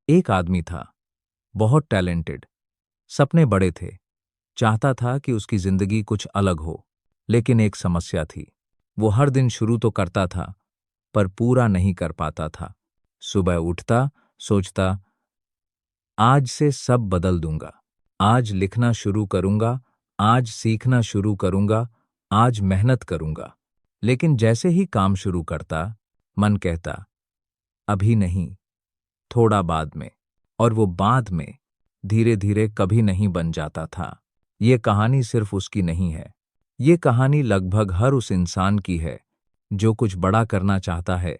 एक आदमी था, बहुत टैलेंटेड, सपने बड़े थे, चाहता था कि उसकी जिंदगी कुछ अलग हो। लेकिन एक समस्या थी। वो हर दिन शुरू तो करता था, पर पूरा नहीं कर पाता था। सुबह उठता, सोचता, आज से सब बदल दूंगा, आज लिखना शुरू करूंगा, आज सीखना शुरू करूंगा, आज मेहनत करूंगा। लेकिन जैसे ही काम शुरू करता, मन कहता, अभी नहीं, थोड़ा बाद में। और वो बाद में धीरे धीरे कभी नहीं बन जाता था। ये कहानी सिर्फ उसकी नहीं है। ये कहानी लगभग हर उस इंसान की है जो कुछ बड़ा करना चाहता है,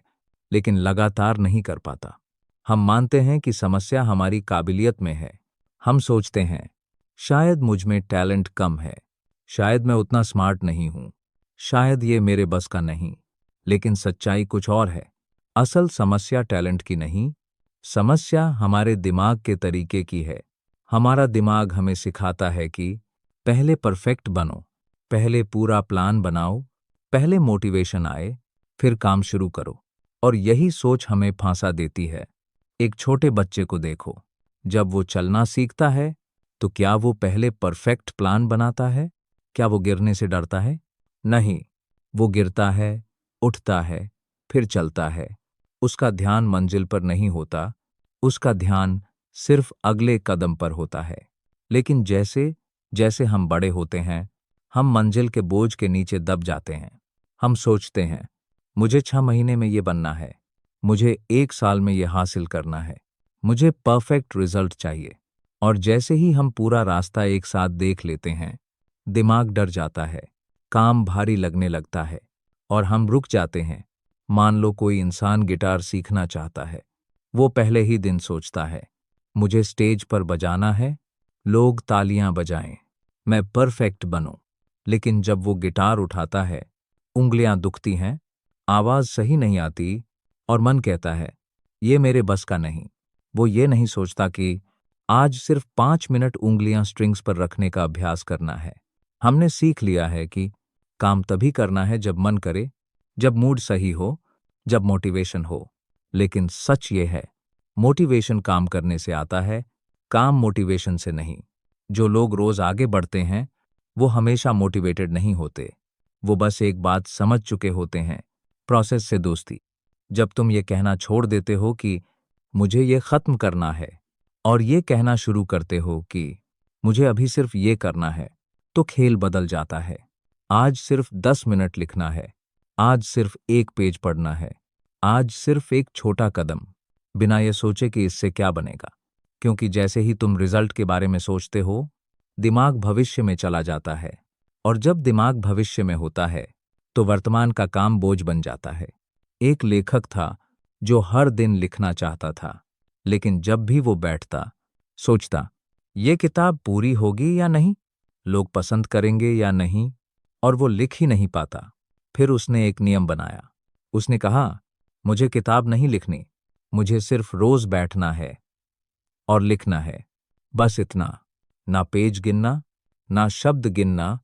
लेकिन लगातार नहीं कर पाता। हम मानते हैं कि समस्या हमारी काबिलियत में है। हम सोचते हैं, शायद मुझ में टैलेंट कम है, शायद मैं उतना स्मार्ट नहीं हूं, शायद ये मेरे बस का नहीं। लेकिन सच्चाई कुछ और है। असल समस्या टैलेंट की नहीं, समस्या हमारे दिमाग के तरीके की है। हमारा दिमाग हमें सिखाता है कि पहले परफेक्ट बनो, पहले पूरा प्लान बनाओ, पहले मोटिवेशन आए, फिर काम शुरू करो। और यही सोच हमें फांसा देती है। एक छोटे बच्चे को देखो, जब वो चलना सीखता है, तो क्या वो पहले परफेक्ट प्लान बनाता है? क्या वो गिरने से डरता है? नहीं, वो गिरता है, उठता है, फिर चलता है। उसका ध्यान मंजिल पर नहीं होता, उसका ध्यान सिर्फ अगले कदम पर होता है। लेकिन जैसे जैसे हम बड़े होते हैं, हम मंजिल के बोझ के नीचे दब जाते हैं। हम सोचते हैं, मुझे 6 महीने में ये बनना है, मुझे 1 साल में ये हासिल करना है, मुझे परफेक्ट रिजल्ट चाहिए। और जैसे ही हम पूरा रास्ता एक साथ देख लेते हैं, दिमाग डर जाता है, काम भारी लगने लगता है, और हम रुक जाते हैं। मान लो कोई इंसान गिटार सीखना चाहता है। वो पहले ही दिन सोचता है, मुझे स्टेज पर बजाना है, लोग तालियां बजाएं, मैं परफेक्ट बनूं। लेकिन जब वो गिटार उठाता है, उंगलियां दुखती हैं, आवाज सही नहीं आती, और मन कहता है, ये मेरे बस का नहीं। वो ये नहीं सोचता कि आज सिर्फ 5 मिनट उंगलियां स्ट्रिंग्स पर रखने का अभ्यास करना है। हमने सीख लिया है कि काम तभी करना है जब मन करे, जब मूड सही हो, जब मोटिवेशन हो। लेकिन सच ये है, मोटिवेशन काम करने से आता है, काम मोटिवेशन से नहीं। जो लोग रोज आगे बढ़ते हैं, वो हमेशा मोटिवेटेड नहीं होते। वो बस एक बात समझ चुके होते हैं, प्रोसेस से दोस्ती। जब तुम ये कहना छोड़ देते हो कि मुझे ये खत्म करना है, और ये कहना शुरू करते हो कि मुझे अभी सिर्फ ये करना है, तो खेल बदल जाता है। आज सिर्फ 10 मिनट लिखना है, आज सिर्फ एक पेज पढ़ना है, आज सिर्फ एक छोटा कदम, बिना ये सोचे कि इससे क्या बनेगा। क्योंकि जैसे ही तुम रिजल्ट के बारे में सोचते हो, दिमाग भविष्य में चला जाता है। और जब दिमाग भविष्य में होता है, तो वर्तमान का काम बोझ बन जाता है। एक लेखक था जो हर दिन लिखना चाहता था, लेकिन जब भी वो बैठता, सोचता, ये किताब पूरी होगी या नहीं, लोग पसंद करेंगे या नहीं, और वो लिख ही नहीं पाता। फिर उसने एक नियम बनाया। उसने कहा, मुझे किताब नहीं लिखनी, मुझे सिर्फ रोज बैठना है और लिखना है, बस इतना। ना पेज गिनना, ना शब्द गिनना,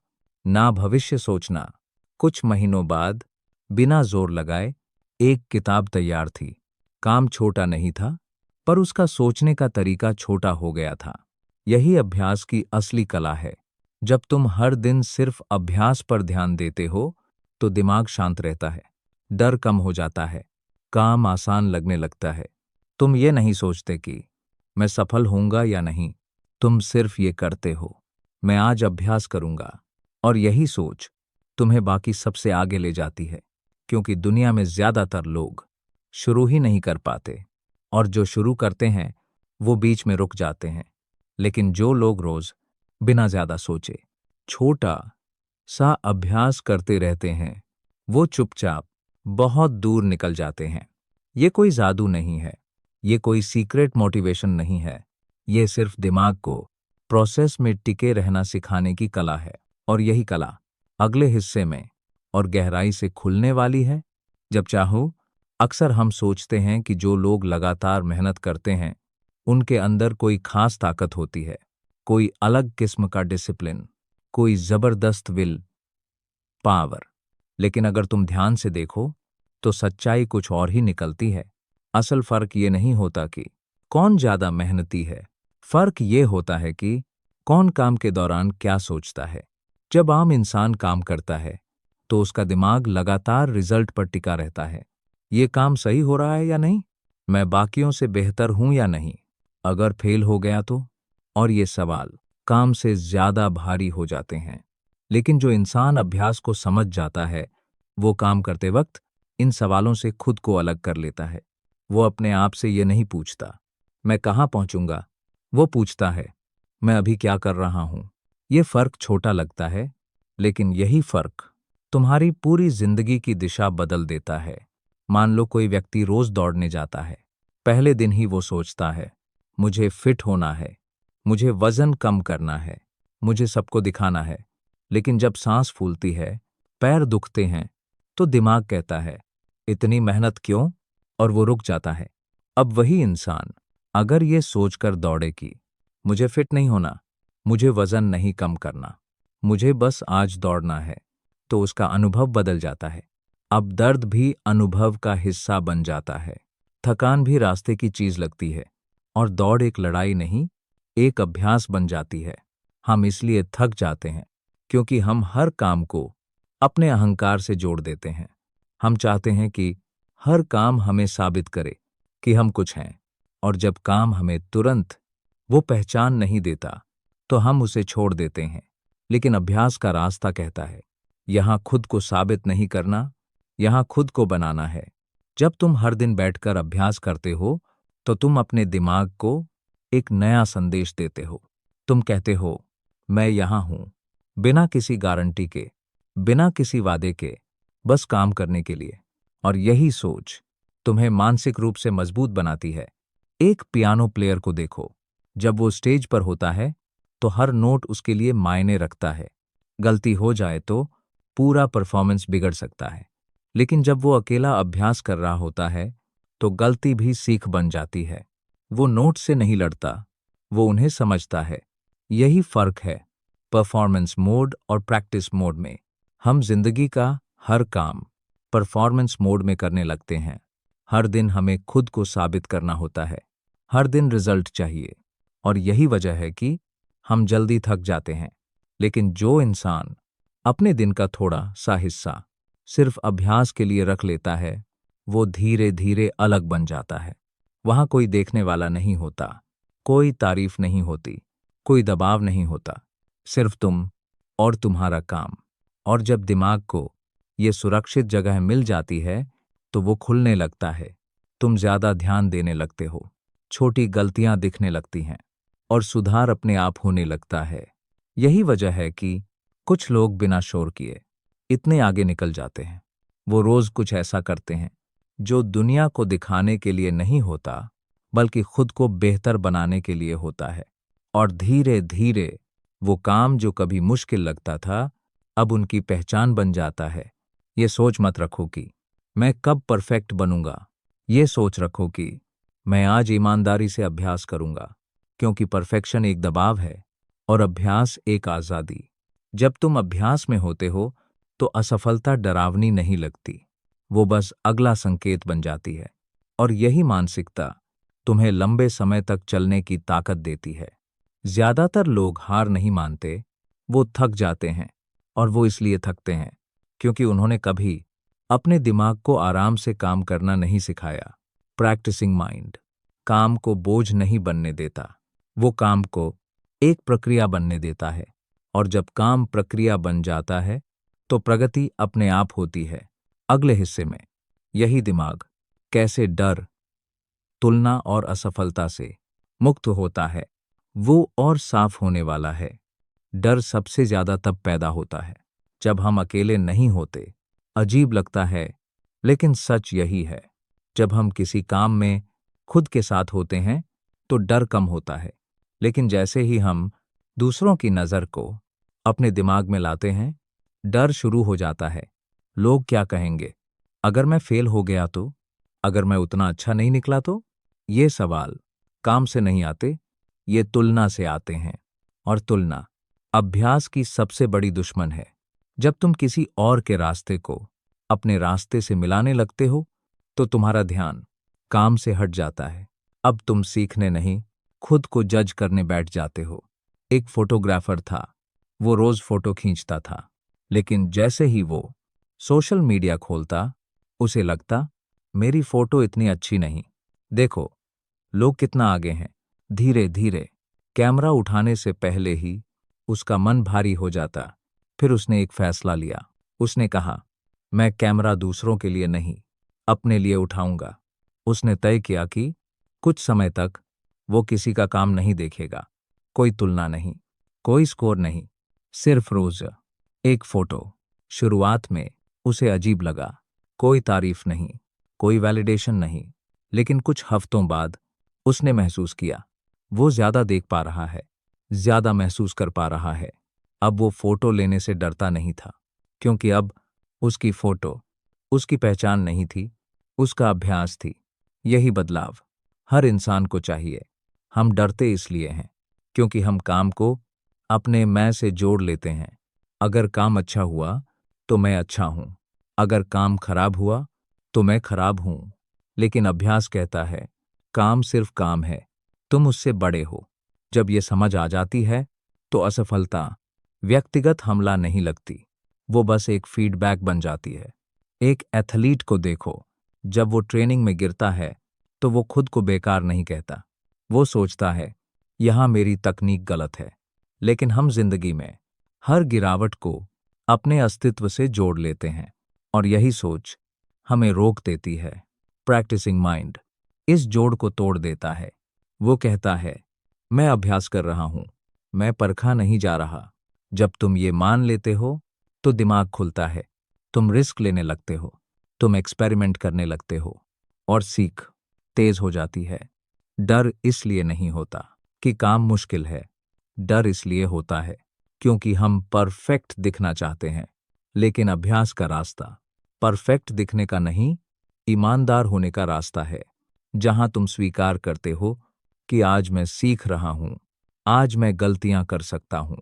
ना भविष्य सोचना। कुछ महीनों बाद, बिना जोर लगाए, एक किताब तैयार थी। काम छोटा नहीं था, पर उसका सोचने का तरीका छोटा हो गया था। यही अभ्यास की असली कला है। जब तुम हर दिन सिर्फ अभ्यास पर ध्यान देते हो, तो दिमाग शांत रहता है, डर कम हो जाता है, काम आसान लगने लगता है। तुम ये नहीं सोचते कि मैं सफल होऊंगा या नहीं, तुम सिर्फ ये करते हो, मैं आज अभ्यास करूंगा। और यही सोच तुम्हें बाकी सबसे आगे ले जाती है, क्योंकि दुनिया में ज्यादातर लोग शुरू ही नहीं कर पाते, और जो शुरू करते हैं वो बीच में रुक जाते हैं। लेकिन जो लोग रोज बिना ज्यादा सोचे छोटा सा अभ्यास करते रहते हैं, वो चुपचाप बहुत दूर निकल जाते हैं। ये कोई जादू नहीं है, ये कोई सीक्रेट मोटिवेशन नहीं है, ये सिर्फ दिमाग को प्रोसेस में टिके रहना सिखाने की कला है। और यही कला अगले हिस्से में और गहराई से खुलने वाली है। जब चाहो, अक्सर हम सोचते हैं कि जो लोग लगातार मेहनत करते हैं, उनके अंदर कोई खास ताकत होती है, कोई अलग किस्म का डिसिप्लिन, कोई जबरदस्त विल पावर। लेकिन अगर तुम ध्यान से देखो, तो सच्चाई कुछ और ही निकलती है। असल फर्क ये नहीं होता कि कौन ज्यादा मेहनती है। फर्क ये होता है कि कौन काम के दौरान क्या सोचता है। जब आम इंसान काम करता है तो उसका दिमाग लगातार रिजल्ट पर टिका रहता है। ये काम सही हो रहा है या नहीं, मैं बाकियों से बेहतर हूं या नहीं, अगर फेल हो गया तो। और ये सवाल काम से ज्यादा भारी हो जाते हैं। लेकिन जो इंसान अभ्यास को समझ जाता है वो काम करते वक्त इन सवालों से खुद को अलग कर लेता है। वो अपने आप से ये नहीं पूछता मैं कहाँ पहुंचूंगा, वो पूछता है मैं अभी क्या कर रहा हूं। ये फर्क छोटा लगता है, लेकिन यही फर्क तुम्हारी पूरी जिंदगी की दिशा बदल देता है। मान लो कोई व्यक्ति रोज दौड़ने जाता है। पहले दिन ही वो सोचता है मुझे फिट होना है, मुझे वजन कम करना है, मुझे सबको दिखाना है। लेकिन जब सांस फूलती है, पैर दुखते हैं, तो दिमाग कहता है इतनी मेहनत क्यों, और वो रुक जाता है। अब वही इंसान अगर ये सोचकर दौड़े कि मुझे फिट नहीं होना, मुझे वजन नहीं कम करना, मुझे बस आज दौड़ना है, तो उसका अनुभव बदल जाता है। अब दर्द भी अनुभव का हिस्सा बन जाता है, थकान भी रास्ते की चीज लगती है, और दौड़ एक लड़ाई नहीं, एक अभ्यास बन जाती है। हम इसलिए थक जाते हैं क्योंकि हम हर काम को अपने अहंकार से जोड़ देते हैं। हम चाहते हैं कि हर काम हमें साबित करे कि हम कुछ हैं, और जब काम हमें तुरंत वो पहचान नहीं देता तो हम उसे छोड़ देते हैं। लेकिन अभ्यास का रास्ता कहता है यहां खुद को साबित नहीं करना, यहां खुद को बनाना है। जब तुम हर दिन बैठकर अभ्यास करते हो तो तुम अपने दिमाग को एक नया संदेश देते हो। तुम कहते हो मैं यहां हूं, बिना किसी गारंटी के, बिना किसी वादे के, बस काम करने के लिए। और यही सोच तुम्हें मानसिक रूप से मजबूत बनाती है। एक पियानो प्लेयर को देखो, जब वो स्टेज पर होता है तो हर नोट उसके लिए मायने रखता है। गलती हो जाए तो पूरा परफॉर्मेंस बिगड़ सकता है। लेकिन जब वो अकेला अभ्यास कर रहा होता है तो गलती भी सीख बन जाती है। वो नोट से नहीं लड़ता, वो उन्हें समझता है। यही फर्क है परफॉर्मेंस मोड और प्रैक्टिस मोड में। हम जिंदगी का हर काम परफॉर्मेंस मोड में करने लगते हैं। हर दिन हमें खुद को साबित करना होता है, हर दिन रिजल्ट चाहिए, और यही वजह है कि हम जल्दी थक जाते हैं। लेकिन जो इंसान अपने दिन का थोड़ा सा हिस्सा सिर्फ अभ्यास के लिए रख लेता है, वो धीरे धीरे अलग बन जाता है। वहां कोई देखने वाला नहीं होता, कोई तारीफ नहीं होती, कोई दबाव नहीं होता, सिर्फ तुम और तुम्हारा काम। और जब दिमाग को ये सुरक्षित जगह मिल जाती है तो वो खुलने लगता है। तुम ज्यादा ध्यान देने लगते हो, छोटी गलतियां दिखने लगती हैं, और सुधार अपने आप होने लगता है। यही वजह है कि कुछ लोग बिना शोर किए इतने आगे निकल जाते हैं। वो रोज कुछ ऐसा करते हैं जो दुनिया को दिखाने के लिए नहीं होता, बल्कि खुद को बेहतर बनाने के लिए होता है। और धीरे धीरे वो काम जो कभी मुश्किल लगता था अब उनकी पहचान बन जाता है। ये सोच मत रखो कि मैं कब परफेक्ट बनूंगा, ये सोच रखो कि मैं आज ईमानदारी से अभ्यास करूंगा, क्योंकि परफेक्शन एक दबाव है और अभ्यास एक आज़ादी। जब तुम अभ्यास में होते हो तो असफलता डरावनी नहीं लगती, वो बस अगला संकेत बन जाती है। और यही मानसिकता तुम्हें लंबे समय तक चलने की ताकत देती है। ज्यादातर लोग हार नहीं मानते, वो थक जाते हैं, और वो इसलिए थकते हैं क्योंकि उन्होंने कभी अपने दिमाग को आराम से काम करना नहीं सिखाया। प्रैक्टिसिंग माइंड काम को बोझ नहीं बनने देता, वो काम को एक प्रक्रिया बनने देता है। और जब काम प्रक्रिया बन जाता है तो प्रगति अपने आप होती है। अगले हिस्से में यही दिमाग कैसे डर, तुलना और असफलता से मुक्त होता है, वो और साफ होने वाला है। डर सबसे ज्यादा तब पैदा होता है जब हम अकेले नहीं होते। अजीब लगता है, लेकिन सच यही है। जब हम किसी काम में खुद के साथ होते हैं तो डर कम होता है। लेकिन जैसे ही हम दूसरों की नज़र को अपने दिमाग में लाते हैं, डर शुरू हो जाता है। लोग क्या कहेंगे, अगर मैं फेल हो गया तो, अगर मैं उतना अच्छा नहीं निकला तो। ये सवाल काम से नहीं आते, ये तुलना से आते हैं। और तुलना अभ्यास की सबसे बड़ी दुश्मन है। जब तुम किसी और के रास्ते को अपने रास्ते से मिलाने लगते हो तो तुम्हारा ध्यान काम से हट जाता है। अब तुम सीखने नहीं, खुद को जज करने बैठ जाते हो। एक फोटोग्राफर था, वो रोज फोटो खींचता था, लेकिन जैसे ही वो सोशल मीडिया खोलता, उसे लगता, मेरी फोटो इतनी अच्छी नहीं। देखो, लोग कितना आगे हैं। धीरे धीरे कैमरा उठाने से पहले ही उसका मन भारी हो जाता। फिर उसने एक फैसला लिया। उसने कहा, मैं कैमरा दूसरों के लिए नहीं, अपने लिए उठाऊंगा। उसने तय किया कि कुछ समय तक वो किसी का काम नहीं देखेगा। कोई तुलना नहीं, कोई स्कोर नहीं, सिर्फ रोज एक फोटो। शुरुआत में उसे अजीब लगा। कोई तारीफ नहीं, कोई वैलिडेशन नहीं। लेकिन कुछ हफ्तों बाद उसने महसूस किया, वो ज्यादा देख पा रहा है, ज्यादा महसूस कर पा रहा है। अब वो फोटो लेने से डरता नहीं था, क्योंकि अब उसकी फोटो उसकी पहचान नहीं थी, उसका अभ्यास थी। यही बदलाव हर इंसान को चाहिए। हम डरते इसलिए हैं क्योंकि हम काम को अपने मैं से जोड़ लेते हैं। अगर काम अच्छा हुआ तो मैं अच्छा हूं, अगर काम खराब हुआ तो मैं खराब हूं। लेकिन अभ्यास कहता है, काम सिर्फ काम है, तुम उससे बड़े हो। जब ये समझ आ जाती है तो असफलता व्यक्तिगत हमला नहीं लगती, वो बस एक फीडबैक बन जाती है। एक एथलीट को देखो, जब वो ट्रेनिंग में गिरता है तो वो खुद को बेकार नहीं कहता। वो सोचता है, यहां मेरी तकनीक गलत है। लेकिन हम जिंदगी में हर गिरावट को अपने अस्तित्व से जोड़ लेते हैं, और यही सोच हमें रोक देती है। प्रैक्टिसिंग माइंड इस जोड़ को तोड़ देता है। वो कहता है, मैं अभ्यास कर रहा हूं, मैं परखा नहीं जा रहा। जब तुम ये मान लेते हो तो दिमाग खुलता है, तुम रिस्क लेने लगते हो, तुम एक्सपेरिमेंट करने लगते हो, और सीख तेज हो जाती है। डर इसलिए नहीं होता कि काम मुश्किल है, डर इसलिए होता है क्योंकि हम परफेक्ट दिखना चाहते हैं। लेकिन अभ्यास का रास्ता परफेक्ट दिखने का नहीं, ईमानदार होने का रास्ता है, जहां तुम स्वीकार करते हो कि आज मैं सीख रहा हूं, आज मैं गलतियां कर सकता हूं,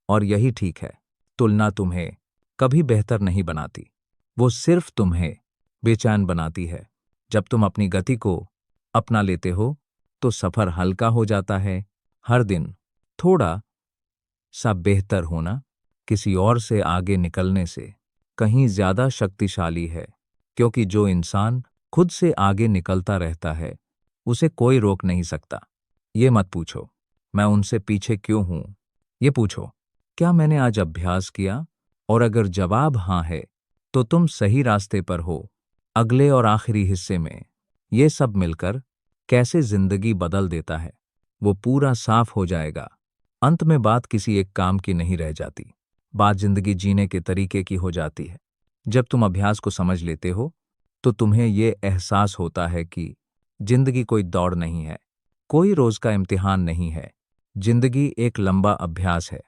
और यही ठीक है। तुलना तुम्हें कभी बेहतर नहीं बनाती, वो सिर्फ तुम्हें बेचैन बनाती है। जब तुम अपनी गति को अपना लेते हो तो सफर हल्का हो जाता है। हर दिन थोड़ा सा बेहतर होना किसी और से आगे निकलने से कहीं ज्यादा शक्तिशाली है, क्योंकि जो इंसान खुद से आगे निकलता रहता है उसे कोई रोक नहीं सकता। ये मत पूछो, मैं उनसे पीछे क्यों हूं। ये पूछो, क्या मैंने आज अभ्यास किया? और अगर जवाब हां है तो तुम सही रास्ते पर हो। अगले और आखिरी हिस्से में ये सब मिलकर कैसे जिंदगी बदल देता है, वो पूरा साफ हो जाएगा। अंत में बात किसी एक काम की नहीं रह जाती, बात जिंदगी जीने के तरीके की हो जाती है। जब तुम अभ्यास को समझ लेते हो तो तुम्हें ये एहसास होता है कि जिंदगी कोई दौड़ नहीं है, कोई रोज का इम्तिहान नहीं है। जिंदगी एक लंबा अभ्यास है,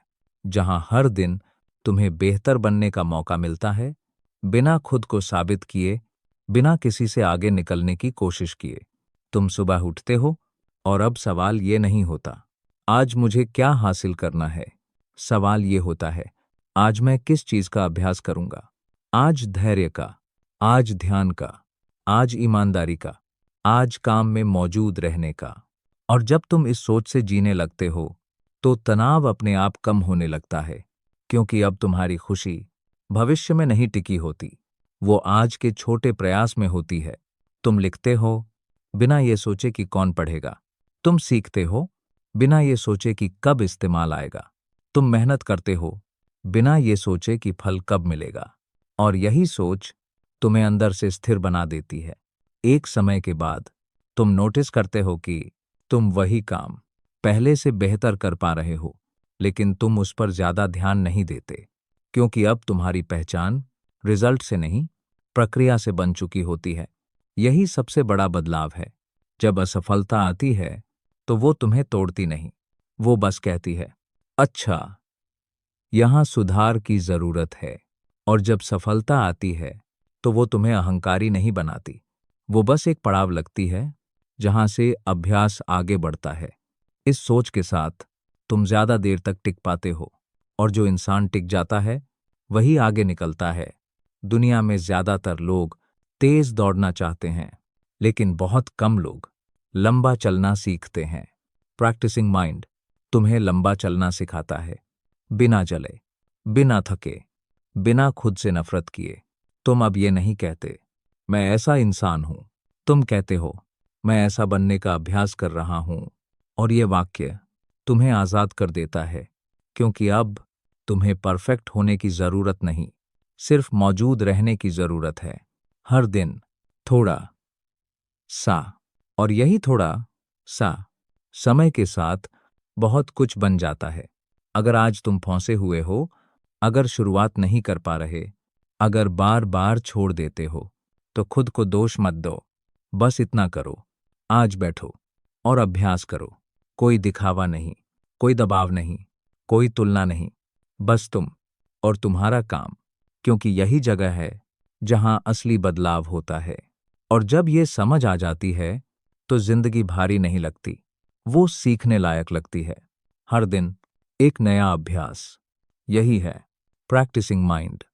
जहां हर दिन तुम्हें बेहतर बनने का मौका मिलता है, बिना खुद को साबित किए, बिना किसी से आगे निकलने की कोशिश किए। तुम सुबह उठते हो और अब सवाल ये नहीं होता, आज मुझे क्या हासिल करना है। सवाल ये होता है, आज मैं किस चीज का अभ्यास करूंगा। आज धैर्य का, आज ध्यान का, आज ईमानदारी का, आज काम में मौजूद रहने का। और जब तुम इस सोच से जीने लगते हो तो तनाव अपने आप कम होने लगता है, क्योंकि अब तुम्हारी खुशी भविष्य में नहीं टिकी होती, वो आज के छोटे प्रयास में होती है। तुम लिखते हो बिना ये सोचे कि कौन पढ़ेगा, तुम सीखते हो बिना ये सोचे कि कब इस्तेमाल आएगा, तुम मेहनत करते हो बिना ये सोचे कि फल कब मिलेगा। और यही सोच तुम्हें अंदर से स्थिर बना देती है। एक समय के बाद तुम नोटिस करते हो कि तुम वही काम पहले से बेहतर कर पा रहे हो, लेकिन तुम उस पर ज्यादा ध्यान नहीं देते, क्योंकि अब तुम्हारी पहचान रिजल्ट से नहीं, प्रक्रिया से बन चुकी होती है। यही सबसे बड़ा बदलाव है। जब असफलता आती है तो वो तुम्हें तोड़ती नहीं, वो बस कहती है, अच्छा, यहां सुधार की जरूरत है। और जब सफलता आती है तो वो तुम्हें अहंकारी नहीं बनाती, वो बस एक पड़ाव लगती है जहां से अभ्यास आगे बढ़ता है। इस सोच के साथ तुम ज्यादा देर तक टिक पाते हो, और जो इंसान टिक जाता है वही आगे निकलता है। दुनिया में ज्यादातर लोग तेज दौड़ना चाहते हैं, लेकिन बहुत कम लोग लंबा चलना सीखते हैं। प्रैक्टिसिंग माइंड तुम्हें लंबा चलना सिखाता है, बिना जले, बिना थके, बिना खुद से नफरत किए। तुम अब ये नहीं कहते मैं ऐसा इंसान हूं, तुम कहते हो मैं ऐसा बनने का अभ्यास कर रहा हूं। और ये वाक्य तुम्हें आजाद कर देता है, क्योंकि अब तुम्हें परफेक्ट होने की जरूरत नहीं, सिर्फ मौजूद रहने की जरूरत है। हर दिन थोड़ा सा, और यही थोड़ा सा समय के साथ बहुत कुछ बन जाता है। अगर आज तुम फंसे हुए हो, अगर शुरुआत नहीं कर पा रहे, अगर बार बार छोड़ देते हो, तो खुद को दोष मत दो। बस इतना करो, आज बैठो और अभ्यास करो। कोई दिखावा नहीं, कोई दबाव नहीं, कोई तुलना नहीं, बस तुम और तुम्हारा काम, क्योंकि यही जगह है जहां असली बदलाव होता है। और जब ये समझ आ जाती है तो जिंदगी भारी नहीं लगती, वो सीखने लायक लगती है। हर दिन एक नया अभ्यास, यही है प्रैक्टिसिंग माइंड।